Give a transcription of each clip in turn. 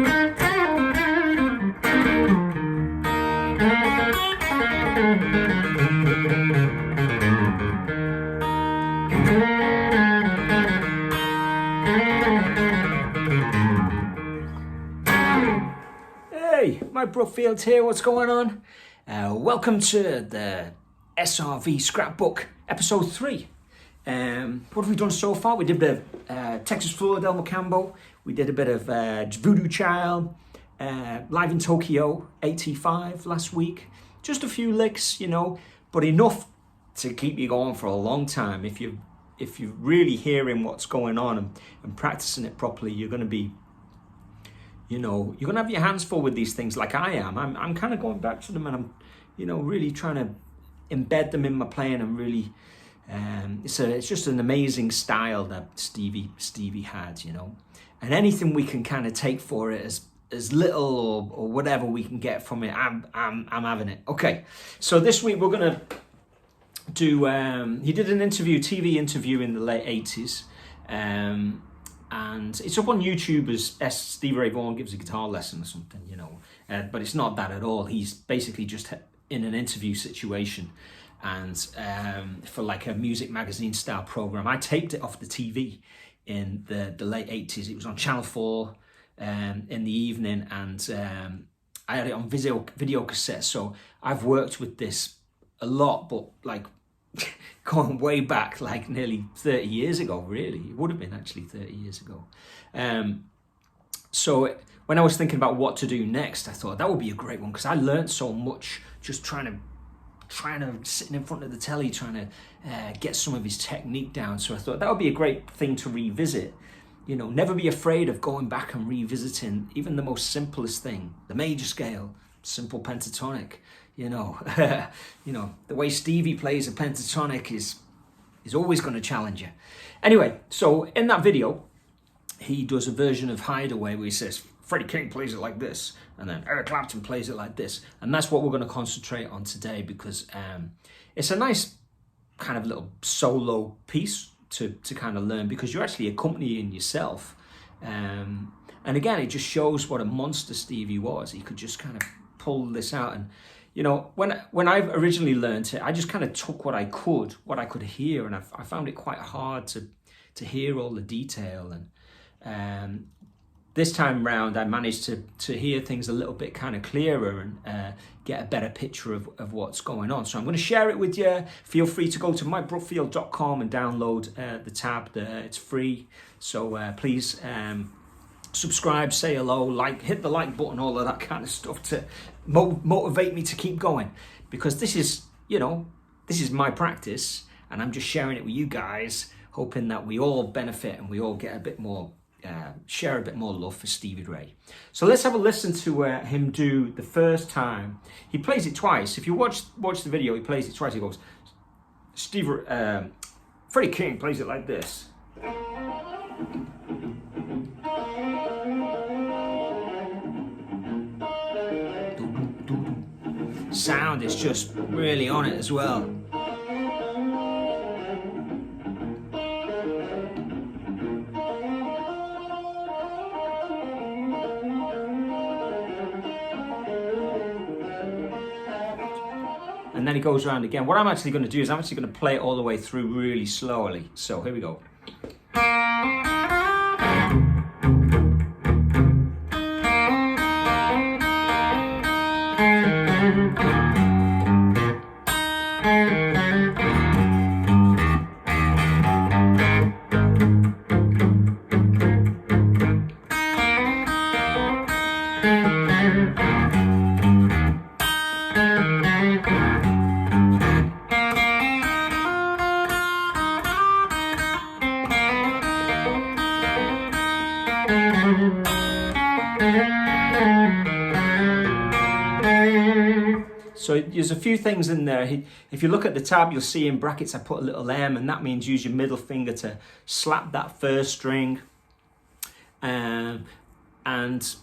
Hey, Mike Brookfield here, what's going on? Welcome to the SRV Scrapbook, Ep.3. What have we done so far? We did a bit of Texas Floor, Del Mocambo. We did a bit of Voodoo Child, live in Tokyo, Ep.3 last week. Just a few licks, you know, but enough to keep you going for a long time. If you're really hearing what's going on and practicing it properly, you're going to be, you know, you're going to have your hands full with these things like I am. I'm kind of going back to them, and I'm, you know, really trying to embed them in my playing, and really, it's just an amazing style that Stevie had, you know, and anything we can kind of take for it as little or whatever we can get from it, I'm having it. Okay, so this week we're gonna do. He did an TV interview in the late 80s. And it's up on YouTube as Stevie Ray Vaughan gives a guitar lesson or something, you know. But it's not that at all. He's basically just in an interview situation, and for like a music magazine style program. I taped it off the TV in the late 80s. It was on Channel 4 in the evening, and I had it on video cassette. So I've worked with this a lot, but like going way back, like nearly 30 years ago, really. It would have been actually 30 years ago. So when I was thinking about what to do next, I thought that would be a great one, because I learned so much just trying to sitting in front of the telly, trying to get some of his technique down. So I thought that would be a great thing to revisit. You know, never be afraid of going back and revisiting even the most simplest thing, the major scale, simple pentatonic. You know, the way Stevie plays a pentatonic is always going to challenge you. Anyway, so in that video, he does a version of Hideaway where he says, Freddie King plays it like this, and then Eric Clapton plays it like this. And that's what we're going to concentrate on today, because it's a nice kind of little solo piece to kind of learn, because you're actually accompanying yourself. And again, it just shows what a monster Stevie was. He could just kind of pull this out. And you know, when I originally learned it, I just kind of took what I could hear, and I found it quite hard to hear all the detail. And this time round, I managed to hear things a little bit kind of clearer and get a better picture of what's going on. So I'm going to share it with you. Feel free to go to mikebrookfield.com and download the tab. It's free. So please subscribe, say hello, like, hit the like button, all of that kind of stuff to motivate me to keep going, because this is, you know, this is my practice, and I'm just sharing it with you guys, hoping that we all benefit and we all get a bit more, share a bit more love for Stevie Ray. So let's have a listen to him do the first time. He plays it twice. If you watch the video, he plays it twice. He goes, Freddie King plays it like this. Sound is just really on it as well. And then he goes around again. What I'm actually going to do is I'm actually going to play it all the way through really slowly. So here we go. So there's a few things in there. If you look at the tab, you'll see in brackets I put a little M, and that means use your middle finger to slap that first string. And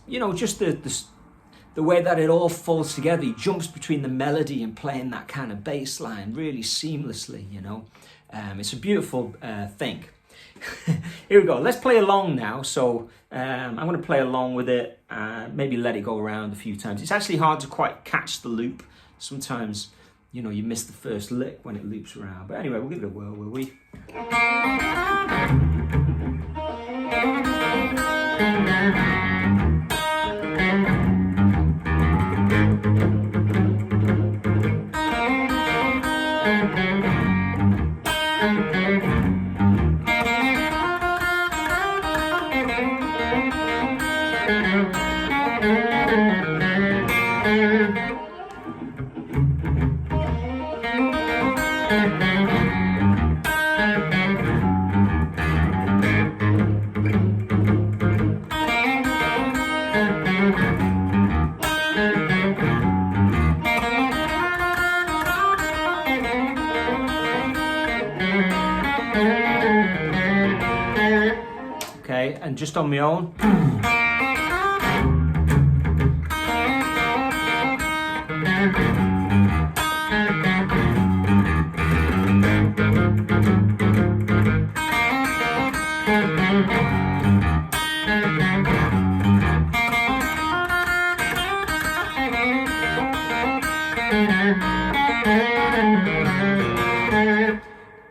you know, just the way that it all falls together. He jumps between the melody and playing that kind of bass line really seamlessly, you know. It's a beautiful thing. Here we go. Let's play along now. So I'm going to play along with it. Maybe let it go around a few times. It's actually hard to quite catch the loop. Sometimes, you know, you miss the first lick when it loops around. But anyway, we'll give it a whirl, will we? Okay, and just on my own.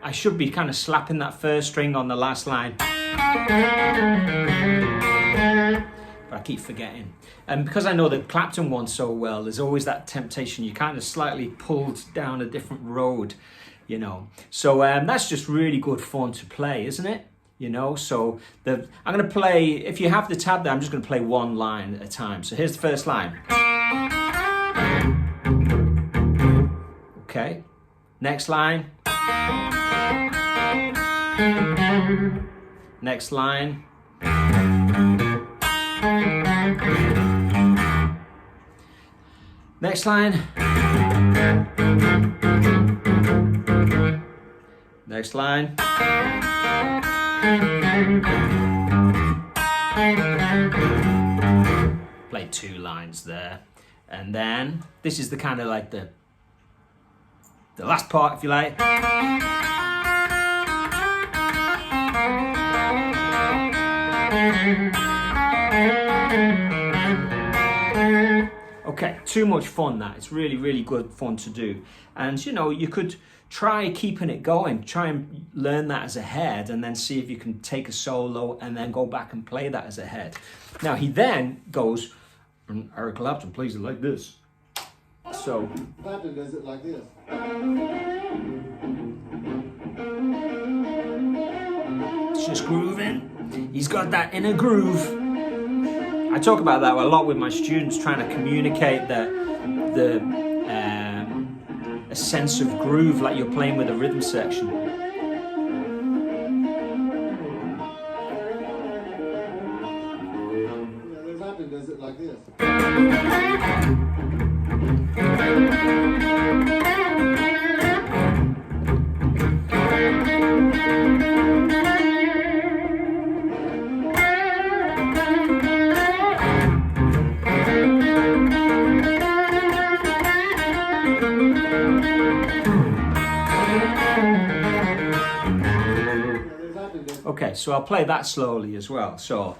I should be kind of slapping that first string on the last line. But I keep forgetting. And because I know the Clapton one so well, there's always that temptation. You kind of slightly pulled down a different road, you know. So that's just really good fun to play, isn't it? You know, so I'm going to play, if you have the tab there, I'm just going to play one line at a time. So here's the first line. Okay, next line. Next line. Next line. Next line. Play 2 lines there. And then this is the kind of like the last part, if you like. Okay, too much fun that. It's really, really good fun to do. And you know, you could try keeping it going, try and learn that as a head, and then see if you can take a solo and then go back and play that as a head. Now he then goes, and Eric Clapton plays it like this. So Clapton does it like this. It's just grooving. He's got that inner groove. I talk about that a lot with my students, trying to communicate a sense of groove, like you're playing with a rhythm section. Yeah, Clapton does it like this. Okay, so I'll play that slowly as well. So.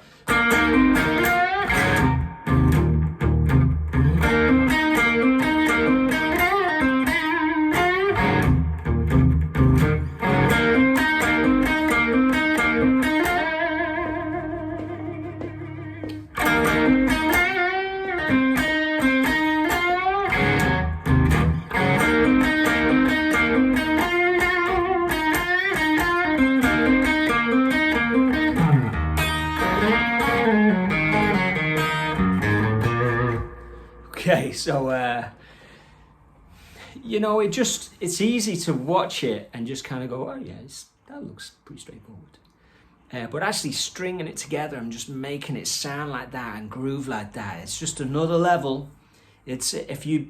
Okay, so you know, it's easy to watch it and just kind of go, oh yeah, that looks pretty straightforward. But actually stringing it together and just making it sound like that and groove like that, it's just another level. It's if you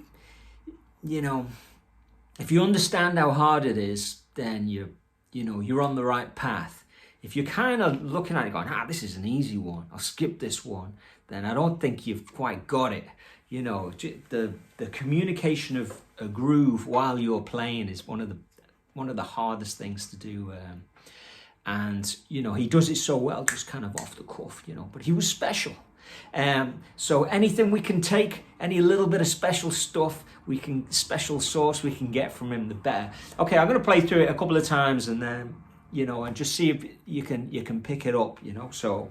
understand how hard it is, then you're on the right path. If you're kind of looking at it going, this is an easy one, I'll skip this one, then I don't think you've quite got it. You know, the communication of a groove while you're playing is one of the hardest things to do. And, you know, he does it so well, just kind of off the cuff, you know, but he was special. So anything we can take, any little bit of special stuff, special sauce we can get from him, the better. Okay, I'm going to play through it a couple of times and then, you know, and just see if you can pick it up, you know, so.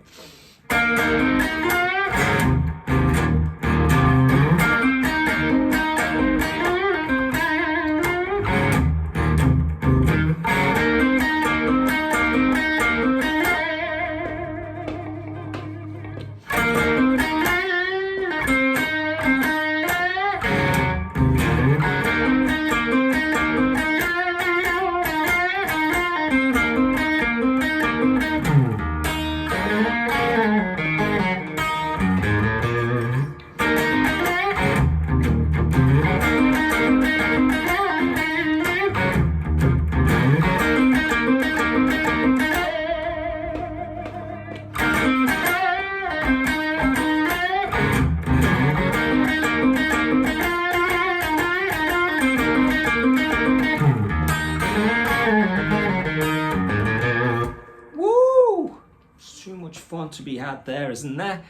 Too much fun to be had there, isn't there?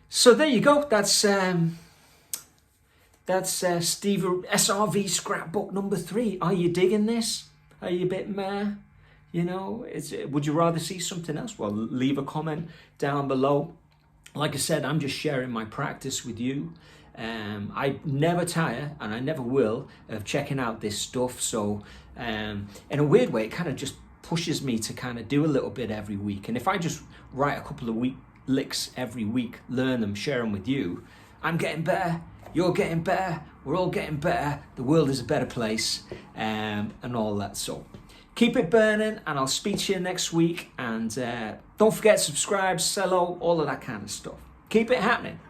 So there you go. That's Steve SRV Scrapbook number 3. Are you digging this? Are you a bit meh? You know, would you rather see something else? Well, leave a comment down below. Like I said, I'm just sharing my practice with you. I never tire, and I never will, of checking out this stuff. So in a weird way, it kind of just pushes me to kind of do a little bit every week. And if I just write a couple of licks every week, learn them, share them with you, I'm getting better, you're getting better, we're all getting better, the world is a better place, and all that. So keep it burning, and I'll speak to you next week. And don't forget, subscribe, sell out, all of that kind of stuff. Keep it happening.